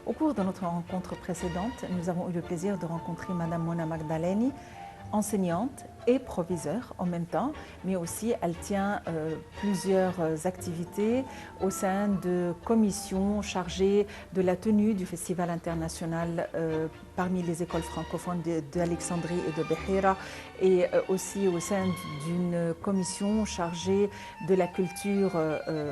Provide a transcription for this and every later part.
Au cours de notre rencontre précédente, nous avons eu le plaisir de rencontrer Madame Mona Magdaleni, enseignante et proviseure en même temps, mais aussi elle tient plusieurs activités au sein de commissions chargées de la tenue du Festival international parmi les écoles francophones d'Alexandrie et de Beheira, et aussi au sein d'une commission chargée de la culture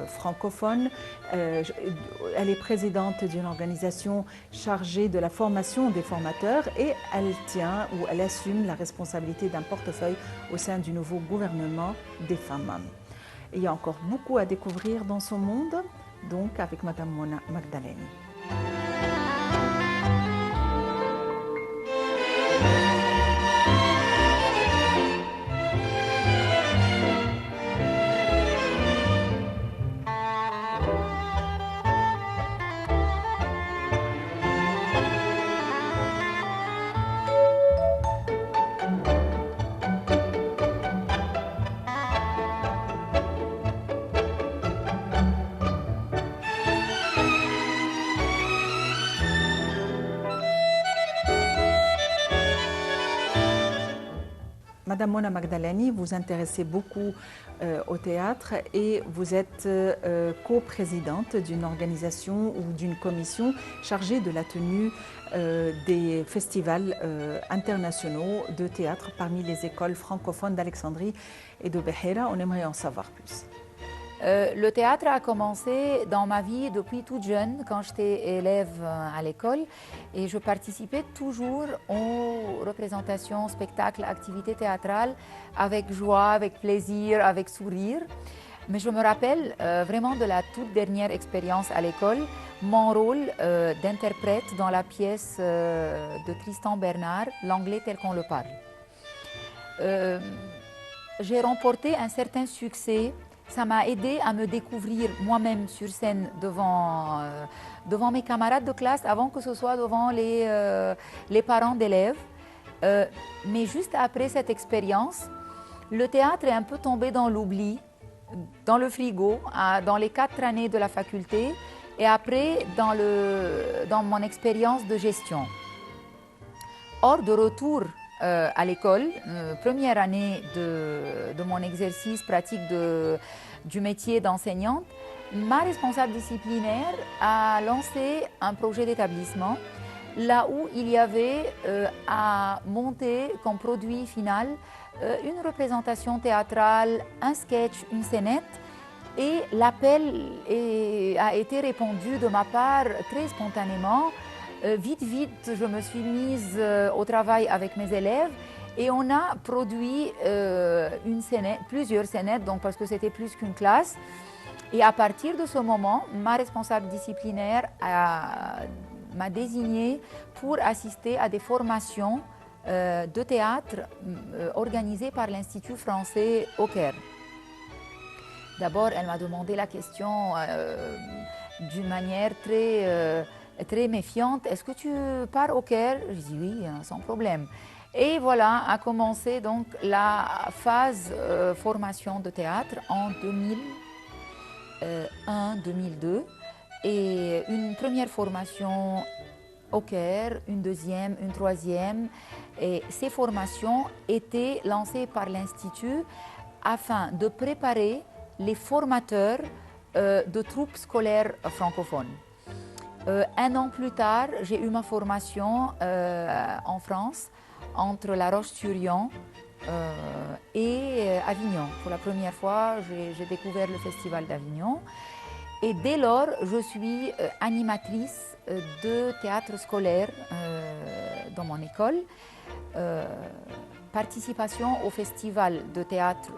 francophone. Elle est présidente d'une organisation chargée de la formation des formateurs et elle tient ou elle assume la responsabilité d'un portefeuille au sein du nouveau gouvernement des femmes. Il y a encore beaucoup à découvrir dans ce monde, donc avec Madame Mona Magdaleni. Madame Mona Magdaleni, vous intéressez beaucoup au théâtre et vous êtes coprésidente d'une organisation ou d'une commission chargée de la tenue des festivals internationaux de théâtre parmi les écoles francophones d'Alexandrie et de Beheira. On aimerait en savoir plus. Le théâtre a commencé dans ma vie depuis toute jeune, quand j'étais élève à l'école, et je participais toujours aux représentations, spectacles, activités théâtrales avec joie, avec plaisir, avec sourire. Mais je me rappelle vraiment de la toute dernière expérience à l'école, mon rôle d'interprète dans la pièce de Tristan Bernard, L'anglais tel qu'on le parle. J'ai remporté un certain succès. Ça m'a aidé à me découvrir moi-même sur scène devant mes camarades de classe, avant que ce soit devant les parents d'élèves. Mais juste après cette expérience, le théâtre est un peu tombé dans l'oubli, dans le frigo, dans les 4 années de la faculté et après dans mon expérience de gestion. Or, de retour à l'école, première année de mon exercice pratique du métier d'enseignante, ma responsable disciplinaire a lancé un projet d'établissement là où il y avait à monter comme produit final une représentation théâtrale, un sketch, une scénette. Et l'appel a été répondu de ma part très spontanément. Vite, je me suis mise au travail avec mes élèves et on a produit plusieurs scénettes, donc parce que c'était plus qu'une classe. Et à partir de ce moment, ma responsable disciplinaire m'a désignée pour assister à des formations de théâtre organisées par l'Institut français au Caire. D'abord, elle m'a demandé la question d'une manière très méfiante. Est-ce que tu pars au Caire? Je dis oui, sans problème. Et voilà a commencé donc la phase formation de théâtre en 2001-2002 et une première formation au Caire, une deuxième, une troisième. Et ces formations étaient lancées par l'Institut afin de préparer les formateurs de troupes scolaires francophones. Un an plus tard, j'ai eu ma formation en France, entre La Roche-sur-Yon et Avignon. Pour la première fois, j'ai découvert le Festival d'Avignon. Et dès lors, je suis animatrice de théâtre scolaire dans mon école. Participation au festival de théâtre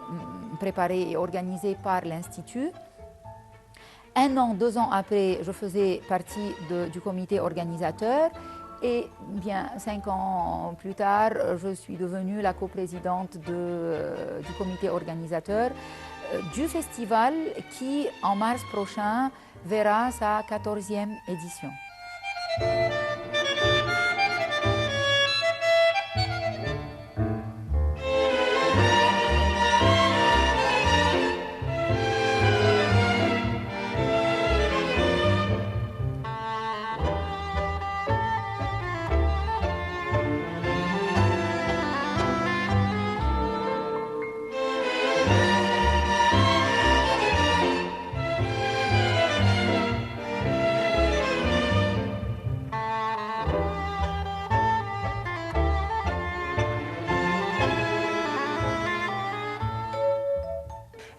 préparé et organisé par l'Institut. 1 an, 2 ans après, je faisais partie du comité organisateur et bien 5 ans plus tard, je suis devenue la coprésidente du comité organisateur du festival qui, en mars prochain, verra sa 14e édition.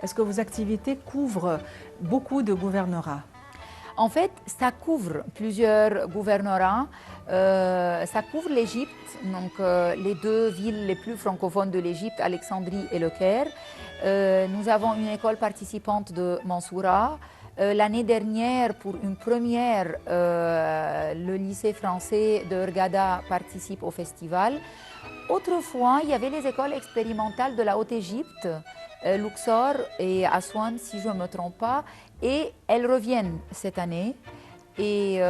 Est-ce que vos activités couvrent beaucoup de gouvernorats? En fait, ça couvre plusieurs gouvernorats. Ça couvre l'Égypte, donc les deux villes les plus francophones de l'Égypte, Alexandrie et Le Caire. Nous avons une école participante de Mansoura. L'année dernière, pour une première, le lycée français de Hurghada participe au festival. Autrefois, il y avait les écoles expérimentales de la Haute-Égypte, Luxor et Aswan, si je ne me trompe pas, et elles reviennent cette année. Et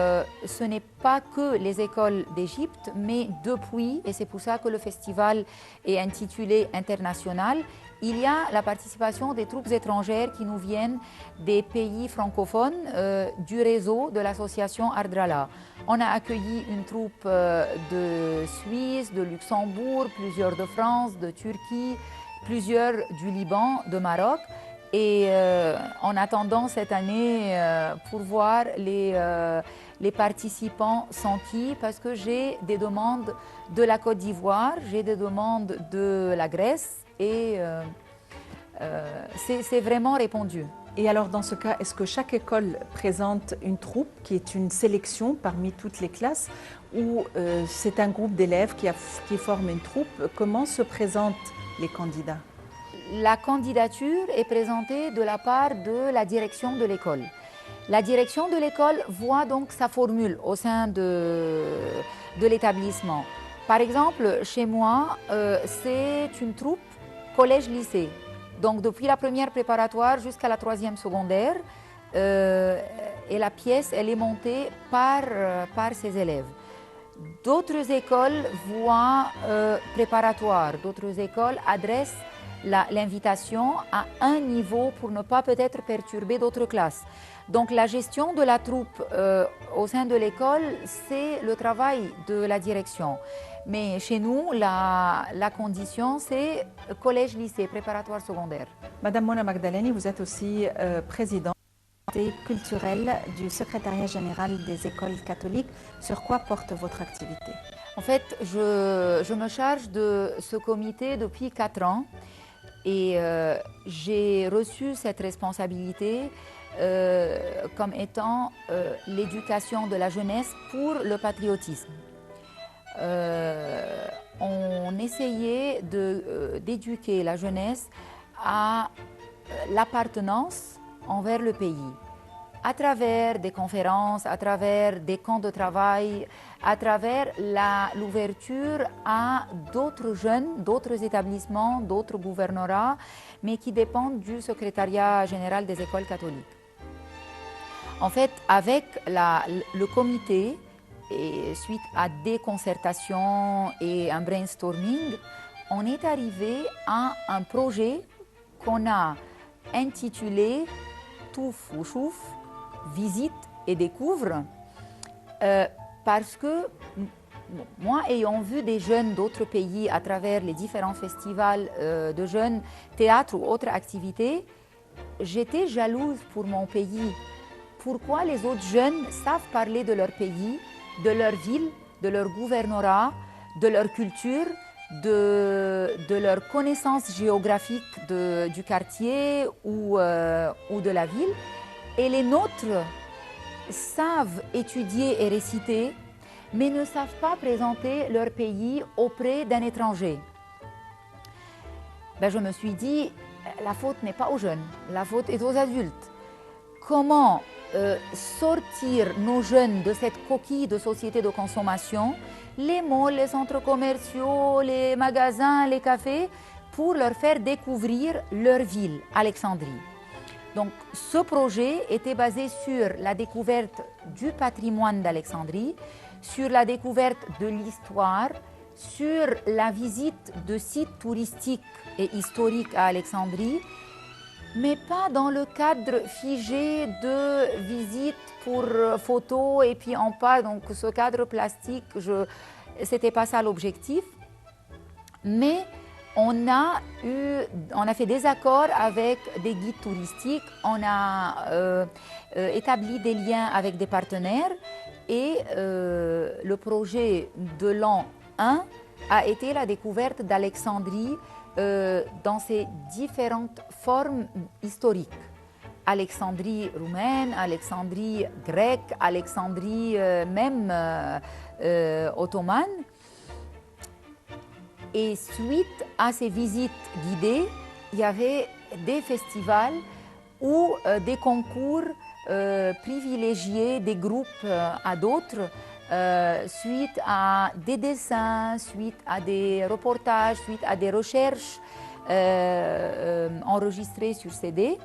ce n'est pas que les écoles d'Égypte, mais depuis, et c'est pour ça que le festival est intitulé International, il y a la participation des troupes étrangères qui nous viennent des pays francophones du réseau de l'association Ardrala. On a accueilli une troupe de Suisse, de Luxembourg, plusieurs de France, de Turquie, plusieurs du Liban, de Maroc. Et en attendant cette année pour voir les participants sont qui, parce que j'ai des demandes de la Côte d'Ivoire, j'ai des demandes de la Grèce et c'est vraiment répondu. Et alors dans ce cas, est-ce que chaque école présente une troupe qui est une sélection parmi toutes les classes ou c'est un groupe d'élèves qui forment une troupe? Comment se présentent les candidats? La candidature est présentée de la part de la direction de l'école. La direction de l'école voit donc sa formule au sein de l'établissement. Par exemple, chez moi, c'est une troupe collège-lycée. Donc depuis la première préparatoire jusqu'à la troisième secondaire, et la pièce, elle est montée par ses élèves. D'autres écoles voient préparatoire, d'autres écoles adressent l'invitation à un niveau pour ne pas peut-être perturber d'autres classes. Donc la gestion de la troupe au sein de l'école, c'est le travail de la direction. Mais chez nous, la condition, c'est collège-lycée, préparatoire secondaire. Madame Mona Magdaleni, vous êtes aussi présidente culturelle du secrétariat général des écoles catholiques. Sur quoi porte votre activité? En fait, je me charge de ce comité depuis 4 ans. Et j'ai reçu cette responsabilité comme étant l'éducation de la jeunesse pour le patriotisme. On essayait d'éduquer la jeunesse à l'appartenance envers le pays, à travers des conférences, à travers des camps de travail, à travers l'ouverture à d'autres jeunes, d'autres établissements, d'autres gouvernorats, mais qui dépendent du secrétariat général des écoles catholiques. En fait, avec le comité, et suite à des concertations et un brainstorming, on est arrivé à un projet qu'on a intitulé Touf ou Chouf, visite et découvre, parce que moi, ayant vu des jeunes d'autres pays à travers les différents festivals de jeunes, théâtre ou autres activités, j'étais jalouse pour mon pays. Pourquoi les autres jeunes savent parler de leur pays, de leur ville, de leur gouvernorat, de leur culture, de leur connaissance géographique du quartier ou de la ville, et les nôtres savent étudier et réciter, mais ne savent pas présenter leur pays auprès d'un étranger. Je me suis dit, la faute n'est pas aux jeunes, la faute est aux adultes. Comment sortir nos jeunes de cette coquille de société de consommation, les malls, les centres commerciaux, les magasins, les cafés, pour leur faire découvrir leur ville, Alexandrie. Donc, ce projet était basé sur la découverte du patrimoine d'Alexandrie, sur la découverte de l'histoire, sur la visite de sites touristiques et historiques à Alexandrie, mais pas dans le cadre figé de visite pour photo et puis en pas. Donc, ce cadre plastique, ce n'était pas ça l'objectif. Mais on a fait des accords avec des guides touristiques, on a établi des liens avec des partenaires et le projet de l'an 1 a été la découverte d'Alexandrie dans ses différentes formes historiques. Alexandrie roumaine, Alexandrie grecque, Alexandrie même ottomane. Et suite à ces visites guidées, il y avait des festivals ou des concours privilégiés des groupes à d'autres, suite à des dessins, suite à des reportages, suite à des recherches enregistrées sur CD.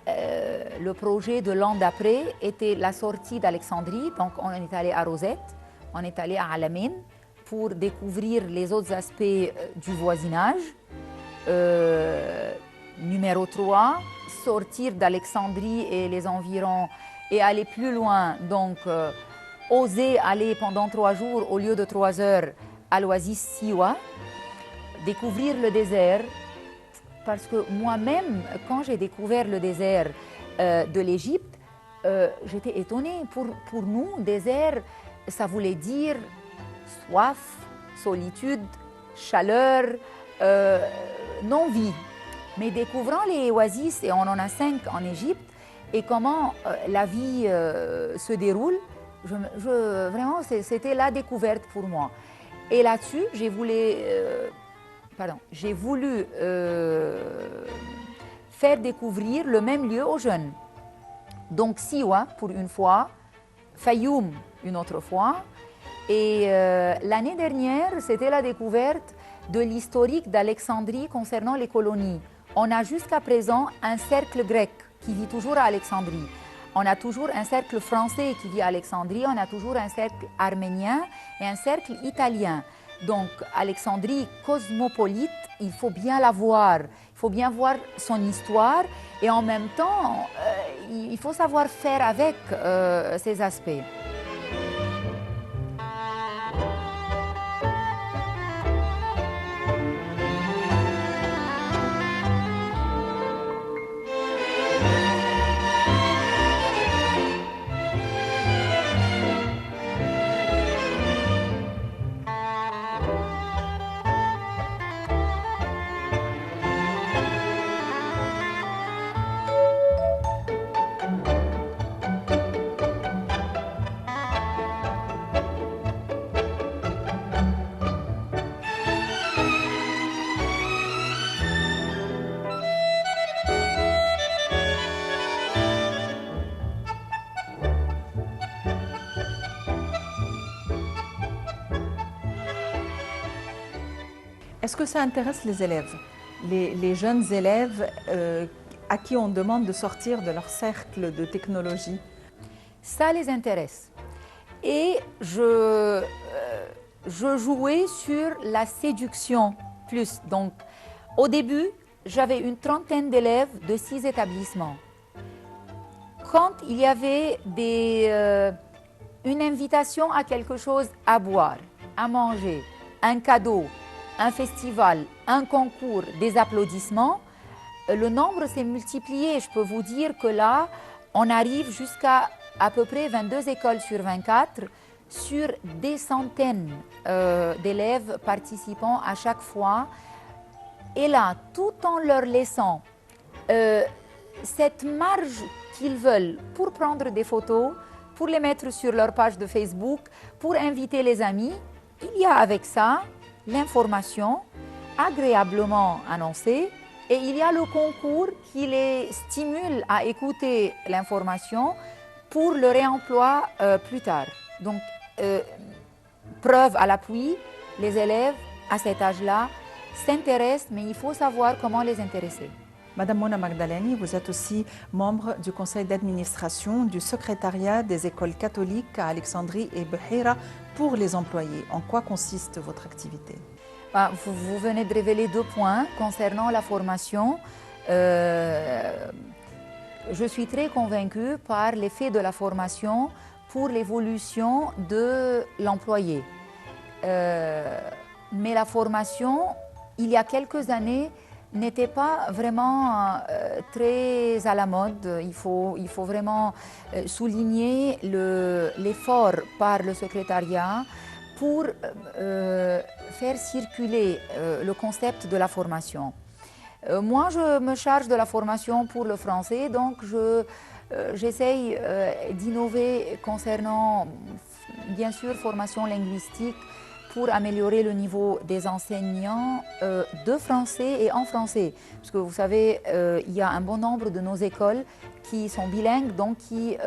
Le projet de l'an d'après était la sortie d'Alexandrie, donc on est allé à Rosette, on est allé à Alamein pour découvrir les autres aspects du voisinage. Numéro 3, sortir d'Alexandrie et les environs et aller plus loin, donc oser aller pendant 3 jours au lieu de 3 heures à l'oasis Siwa, découvrir le désert. Parce que moi-même, quand j'ai découvert le désert de l'Égypte, j'étais étonnée. Pour nous, désert, ça voulait dire soif, solitude, chaleur, non-vie. Mais découvrant les oasis, et on en a 5 en Égypte, et comment la vie se déroule, vraiment, c'était la découverte pour moi. Et là-dessus, j'ai voulu faire découvrir le même lieu aux jeunes. Donc Siwa pour une fois, Fayoum une autre fois. Et l'année dernière, c'était la découverte de l'historique d'Alexandrie concernant les colonies. On a jusqu'à présent un cercle grec qui vit toujours à Alexandrie. On a toujours un cercle français qui vit à Alexandrie, on a toujours un cercle arménien et un cercle italien. Donc, Alexandrie cosmopolite, il faut bien la voir, il faut bien voir son histoire et en même temps, il faut savoir faire avec ces aspects. Est-ce que ça intéresse les élèves, les jeunes élèves à qui on demande de sortir de leur cercle de technologie? Ça les intéresse. Et je jouais sur la séduction plus. Donc, au début, j'avais une trentaine d'élèves de 6 établissements. Quand il y avait une invitation à quelque chose à boire, à manger, un cadeau, un festival, un concours, des applaudissements, le nombre s'est multiplié. Je peux vous dire que là, on arrive jusqu'à à peu près 22 écoles sur 24 sur des centaines d'élèves participant à chaque fois. Et là, tout en leur laissant cette marge qu'ils veulent pour prendre des photos, pour les mettre sur leur page de Facebook, pour inviter les amis, il y a avec ça l'information agréablement annoncée et il y a le concours qui les stimule à écouter l'information pour le réemploi plus tard. Donc, preuve à l'appui, les élèves à cet âge-là s'intéressent, mais il faut savoir comment les intéresser. Madame Mona Magdaleni, vous êtes aussi membre du conseil d'administration du secrétariat des écoles catholiques à Alexandrie et Beheira pour les employés. En quoi consiste votre activité? Vous venez de révéler 2 points concernant la formation. Je suis très convaincue par l'effet de la formation pour l'évolution de l'employé. Mais la formation, il y a quelques années, n'était pas vraiment très à la mode. Il faut vraiment souligner l'effort par le secrétariat pour faire circuler le concept de la formation. Moi, je me charge de la formation pour le français, donc j'essaye d'innover concernant, bien sûr, formation linguistique pour améliorer le niveau des enseignants de français et en français. Parce que vous savez, il y a un bon nombre de nos écoles qui sont bilingues, donc qui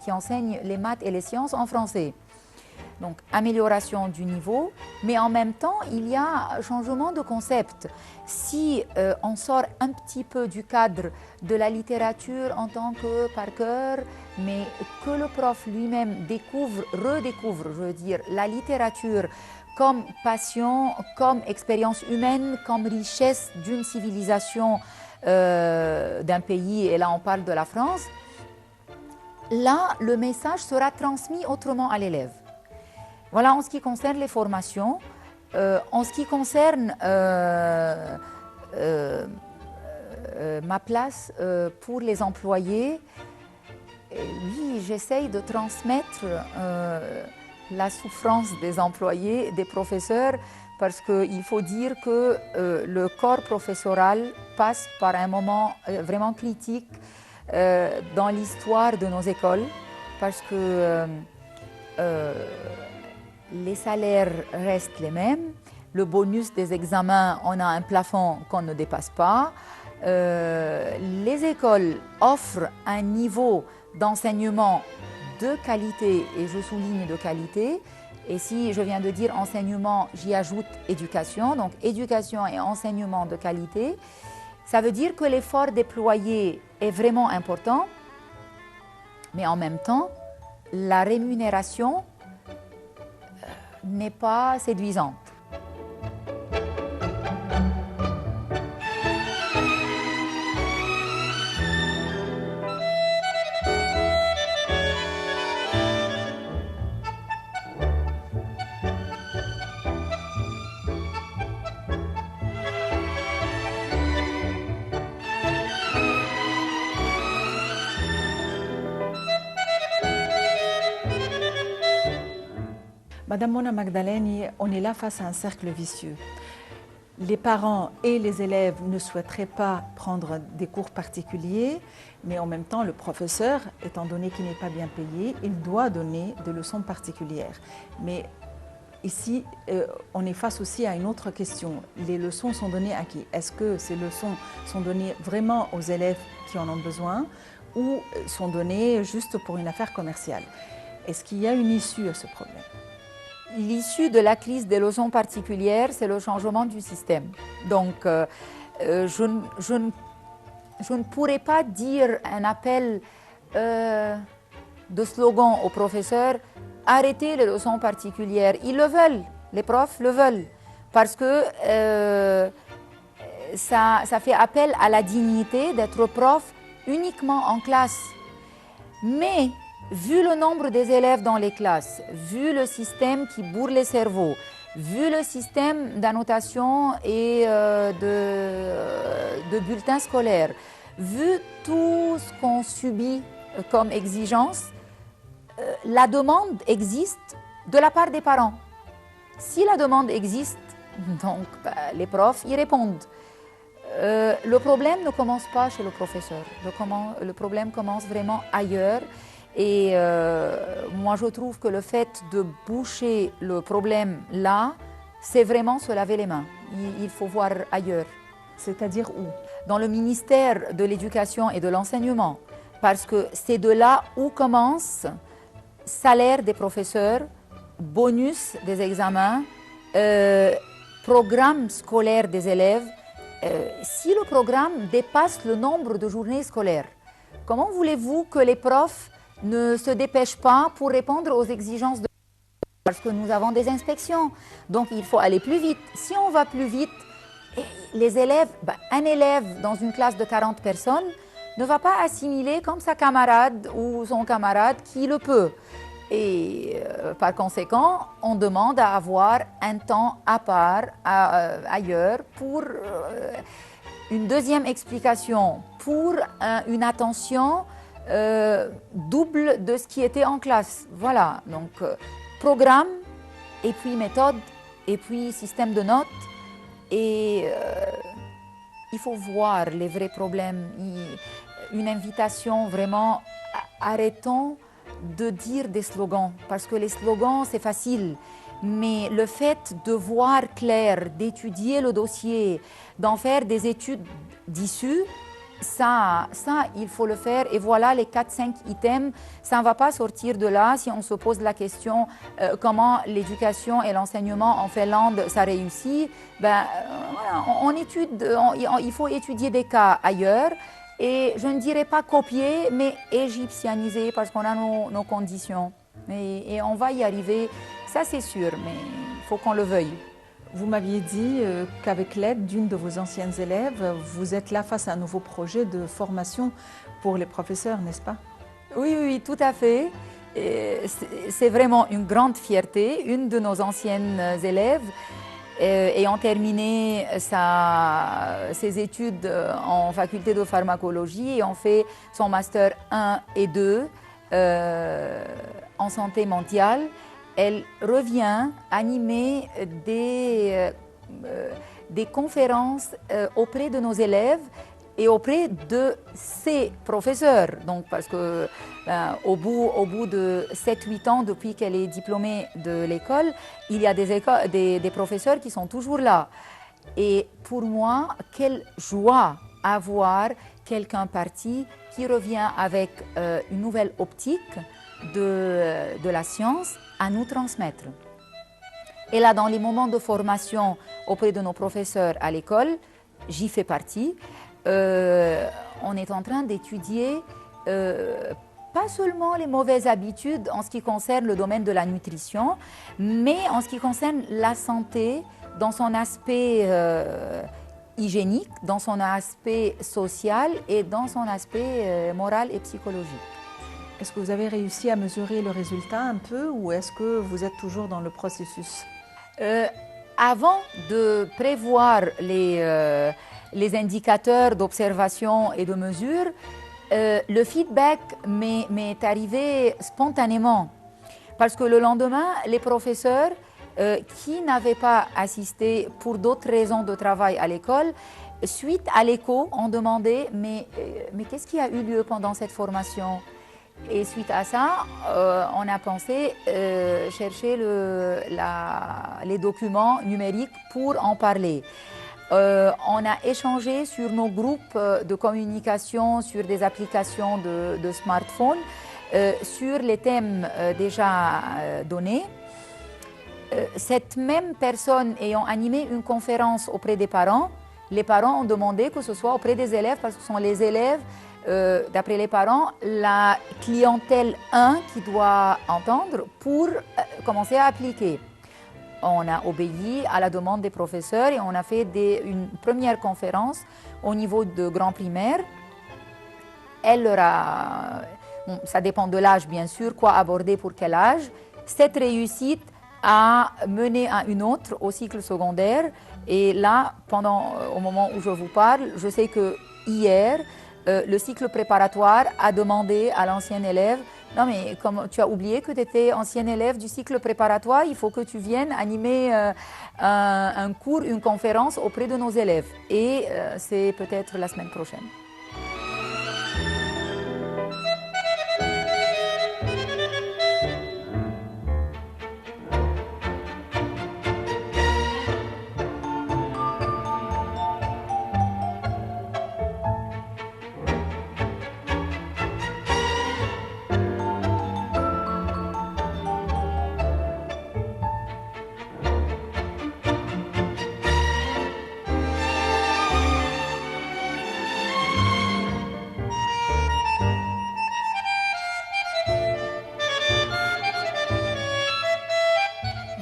qui enseignent les maths et les sciences en français. Donc, amélioration du niveau, mais en même temps, il y a changement de concept. Si on sort un petit peu du cadre de la littérature en tant que par cœur, mais que le prof lui-même redécouvre, je veux dire, la littérature comme passion, comme expérience humaine, comme richesse d'une civilisation d'un pays, et là on parle de la France, là, le message sera transmis autrement à l'élève. Voilà en ce qui concerne les formations. En ce qui concerne ma place pour les employés, oui, j'essaye de transmettre la souffrance des employés, des professeurs, parce qu'il faut dire que le corps professoral passe par un moment vraiment critique dans l'histoire de nos écoles, parce que les salaires restent les mêmes, le bonus des examens, on a un plafond qu'on ne dépasse pas, les écoles offrent un niveau d'enseignement de qualité, et je souligne de qualité, et si je viens de dire enseignement, j'y ajoute éducation, donc éducation et enseignement de qualité, ça veut dire que l'effort déployé est vraiment important, mais en même temps, la rémunération n'est pas séduisante. Madame Mona Magdaleni, on est là face à un cercle vicieux. Les parents et les élèves ne souhaiteraient pas prendre des cours particuliers, mais en même temps, le professeur, étant donné qu'il n'est pas bien payé, il doit donner des leçons particulières. Mais ici, on est face aussi à une autre question. Les leçons sont données à qui? Est-ce que ces leçons sont données vraiment aux élèves qui en ont besoin ou sont données juste pour une affaire commerciale? Est-ce qu'il y a une issue à ce problème? L'issue de la crise des leçons particulières, c'est le changement du système. Donc, je ne pourrais pas dire un appel de slogan aux professeurs « Arrêtez les leçons particulières ». Ils le veulent, les profs le veulent, parce que ça fait appel à la dignité d'être prof uniquement en classe. Mais vu le nombre des élèves dans les classes, vu le système qui bourre les cerveaux, vu le système d'annotation et de bulletins scolaires, vu tout ce qu'on subit comme exigence, la demande existe de la part des parents. Si la demande existe, donc les profs y répondent. Le problème ne commence pas chez le professeur, le problème commence vraiment ailleurs. Et moi, je trouve que le fait de boucher le problème là, c'est vraiment se laver les mains. Il faut voir ailleurs. C'est-à-dire où? Dans le ministère de l'Éducation et de l'Enseignement. Parce que c'est de là où commence salaire des professeurs, bonus des examens, programme scolaire des élèves. Si le programme dépasse le nombre de journées scolaires, comment voulez-vous que les profs ne se dépêchent pas pour répondre aux exigences de... Parce que nous avons des inspections, donc il faut aller plus vite. Si on va plus vite, les élèves, un élève dans une classe de 40 personnes ne va pas assimiler comme sa camarade ou son camarade qui le peut. Et par conséquent, on demande à avoir un temps à part ailleurs pour une deuxième explication, pour une attention double de ce qui était en classe. Voilà, donc programme, et puis méthode, et puis système de notes. Et il faut voir les vrais problèmes. Une invitation vraiment, arrêtons de dire des slogans, parce que les slogans, c'est facile. Mais le fait de voir clair, d'étudier le dossier, d'en faire des études d'issue, ça, il faut le faire. Et voilà les 4-5 items. Ça ne va pas sortir de là si on se pose la question comment l'éducation et l'enseignement en Finlande, ça réussit. Ben, voilà, il faut étudier des cas ailleurs. Et je ne dirais pas copier, mais égyptianiser, parce qu'on a nos conditions. Et on va y arriver, ça c'est sûr, mais il faut qu'on le veuille. Vous m'aviez dit qu'avec l'aide d'une de vos anciennes élèves, vous êtes là face à un nouveau projet de formation pour les professeurs, n'est-ce pas? Oui, tout à fait. C'est vraiment une grande fierté. Une de nos anciennes élèves, ayant terminé ses études en faculté de pharmacologie et en fait son master 1 et 2 en santé mondiale, elle revient animer des conférences auprès de nos élèves et auprès de ses professeurs. Donc, parce que au bout de 7-8 ans, depuis qu'elle est diplômée de l'école, il y a des professeurs qui sont toujours là. Et pour moi, quelle joie avoir quelqu'un parti qui revient avec une nouvelle optique de la science à nous transmettre. Et là, dans les moments de formation auprès de nos professeurs à l'école, j'y fais partie, on est en train d'étudier pas seulement les mauvaises habitudes en ce qui concerne le domaine de la nutrition, mais en ce qui concerne la santé dans son aspect hygiénique, dans son aspect social et dans son aspect moral et psychologique. Est-ce que vous avez réussi à mesurer le résultat un peu ou est-ce que vous êtes toujours dans le processus? Avant de prévoir les indicateurs d'observation et de mesure, le feedback m'est arrivé spontanément. Parce que le lendemain, les professeurs qui n'avaient pas assisté pour d'autres raisons de travail à l'école, suite à l'écho, ont demandé mais qu'est-ce qui a eu lieu pendant cette formation? Et suite à ça, on a pensé chercher les documents numériques pour en parler. On a échangé sur nos groupes de communication, sur des applications de smartphone, sur les thèmes déjà donnés. Cette même personne ayant animé une conférence auprès des parents, les parents ont demandé que ce soit auprès des élèves parce que ce sont les élèves, d'après les parents, la clientèle 1 qui doit entendre pour commencer à appliquer. On a obéi à la demande des professeurs et on a fait une première conférence au niveau de grand primaire. Elle leur a, ça dépend de l'âge bien sûr, quoi aborder pour quel âge. Cette réussite a mené à une autre au cycle secondaire. Et là, au moment où je vous parle, je sais que hier, le cycle préparatoire a demandé à l'ancien élève « Non mais comme tu as oublié que tu étais ancien élève du cycle préparatoire, il faut que tu viennes animer un cours, une conférence auprès de nos élèves. » Et c'est peut-être la semaine prochaine.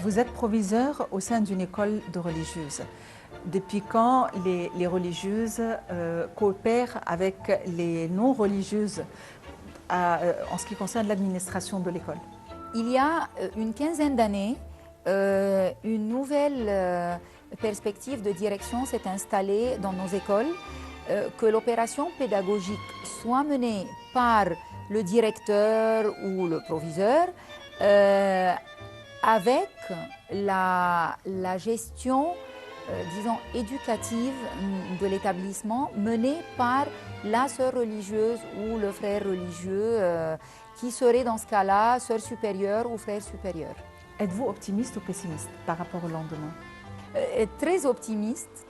Vous êtes proviseur au sein d'une école de religieuses. Depuis quand les religieuses coopèrent avec les non-religieuses en ce qui concerne l'administration de l'école? Il y a une quinzaine d'années, une nouvelle perspective de direction s'est installée dans nos écoles, que l'opération pédagogique soit menée par le directeur ou le proviseur, avec la gestion, disons, éducative de l'établissement menée par la sœur religieuse ou le frère religieux qui serait dans ce cas-là sœur supérieure ou frère supérieur. Êtes-vous optimiste ou pessimiste par rapport au lendemain? Très optimiste,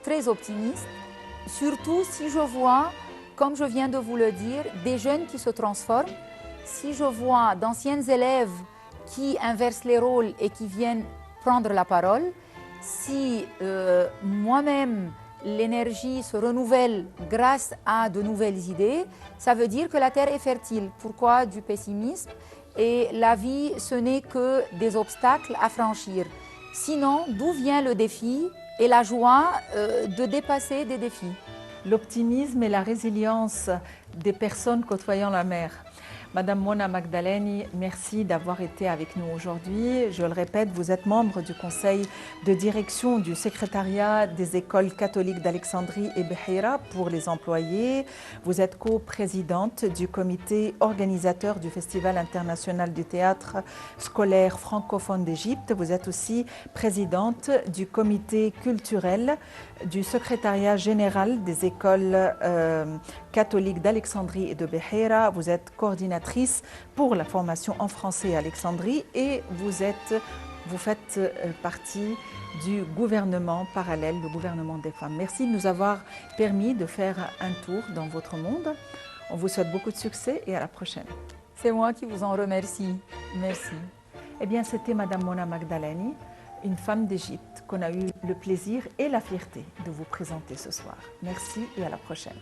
surtout si je vois, comme je viens de vous le dire, des jeunes qui se transforment, si je vois d'anciennes élèves qui inversent les rôles et qui viennent prendre la parole, si moi-même l'énergie se renouvelle grâce à de nouvelles idées, ça veut dire que la terre est fertile. Pourquoi du pessimisme? Et la vie, ce n'est que des obstacles à franchir. Sinon, d'où vient le défi et la joie de dépasser des défis? L'optimisme et la résilience des personnes côtoyant la mer. Madame Mona Magdaleni, merci d'avoir été avec nous aujourd'hui. Je le répète, vous êtes membre du conseil de direction du secrétariat des écoles catholiques d'Alexandrie et Beheira pour les employés. Vous êtes co-présidente du comité organisateur du Festival international du théâtre scolaire francophone d'Égypte. Vous êtes aussi présidente du comité culturel du secrétariat général des écoles catholiques d'Alexandrie et de Beheira. Vous êtes coordinatrice pour la formation en français à Alexandrie et vous faites partie du gouvernement parallèle, le gouvernement des femmes. Merci de nous avoir permis de faire un tour dans votre monde. On vous souhaite beaucoup de succès et à la prochaine. C'est moi qui vous en remercie. Merci. Eh bien, c'était Madame Mona Magdaleni, une femme d'Égypte qu'on a eu le plaisir et la fierté de vous présenter ce soir. Merci et à la prochaine.